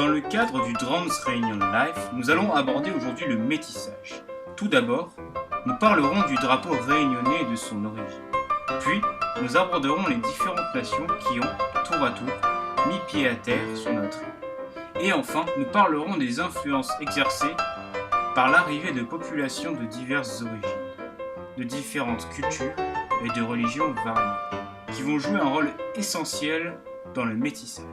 Dans le cadre du Drums Reunion Life, nous allons aborder aujourd'hui le métissage. Tout d'abord, nous parlerons du drapeau réunionnais et de son origine. Puis, nous aborderons les différentes nations qui ont, tour à tour, mis pied à terre sur notre île. Et enfin, nous parlerons des influences exercées par l'arrivée de populations de diverses origines, de différentes cultures et de religions variées, qui vont jouer un rôle essentiel dans le métissage.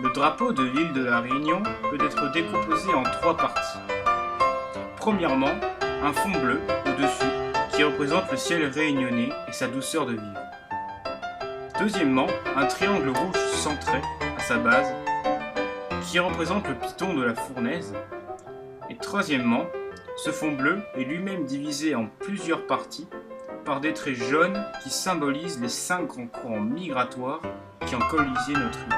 Le drapeau de l'île de la Réunion peut être décomposé en 3 parties. Premièrement, un fond bleu au-dessus qui représente le ciel réunionnais et sa douceur de vivre. Deuxièmement, un triangle rouge centré à sa base qui représente le piton de la fournaise. Et troisièmement, ce fond bleu est lui-même divisé en plusieurs parties par des traits jaunes qui symbolisent les 5 grands courants migratoires qui ont colonisé notre île.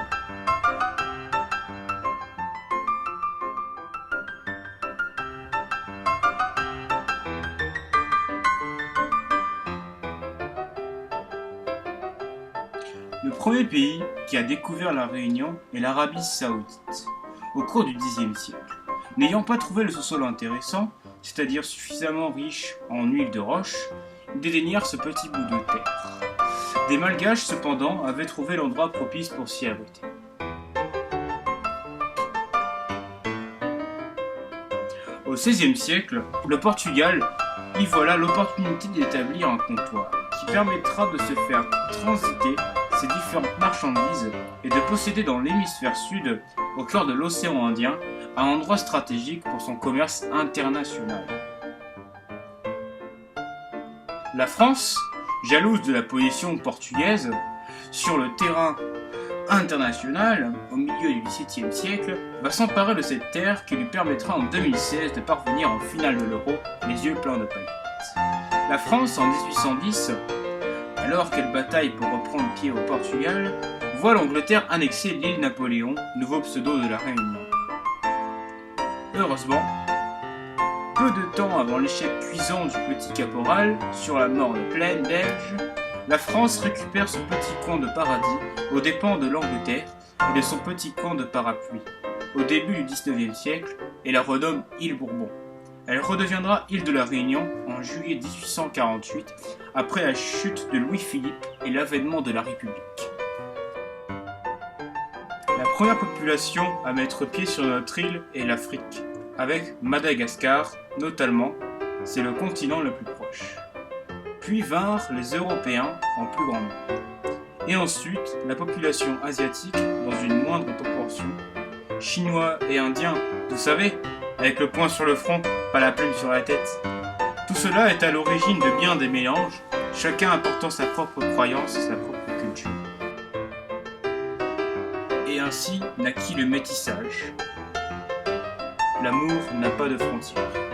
Le premier pays qui a découvert la Réunion est l'Arabie Saoudite, au cours du Xe siècle. N'ayant pas trouvé le sous-sol intéressant, c'est-à-dire suffisamment riche en huile de roche, ils dédaignèrent ce petit bout de terre. Des Malgaches, cependant, avaient trouvé l'endroit propice pour s'y abriter. Au XVIe siècle, le Portugal y voilà l'opportunité d'établir un comptoir qui permettra de se faire transiter ces différentes marchandises et de posséder dans l'hémisphère sud, au cœur de l'océan Indien, un endroit stratégique pour son commerce international. La France, jalouse de la position portugaise sur le terrain international au milieu du XVIIe siècle, va s'emparer de cette terre qui lui permettra en 2016 de parvenir en finale de l'Euro, les yeux pleins de paillettes. La France, en 1810, alors qu'elle bataille pour reprendre pied au Portugal, voit l'Angleterre annexer l'île Napoléon, nouveau pseudo de la Réunion. Heureusement, peu de temps avant l'échec cuisant du petit caporal sur la morne plaine belge, la France récupère ce petit coin de paradis aux dépens de l'Angleterre et de son petit coin de parapluie, au début du XIXe siècle, et la renomme île Bourbon. Elle redeviendra île de la Réunion en juillet 1848, après la chute de Louis-Philippe et l'avènement de la République. La première population à mettre pied sur notre île est l'Afrique, avec Madagascar notamment, c'est le continent le plus proche. Puis vinrent les Européens en plus grand nombre. Et ensuite, la population asiatique dans une moindre proportion, Chinois et Indiens, vous savez, avec le poing sur le front, pas la plume sur la tête. Tout cela est à l'origine de bien des mélanges, chacun apportant sa propre croyance et sa propre culture. Et ainsi naquit le métissage. L'amour n'a pas de frontières.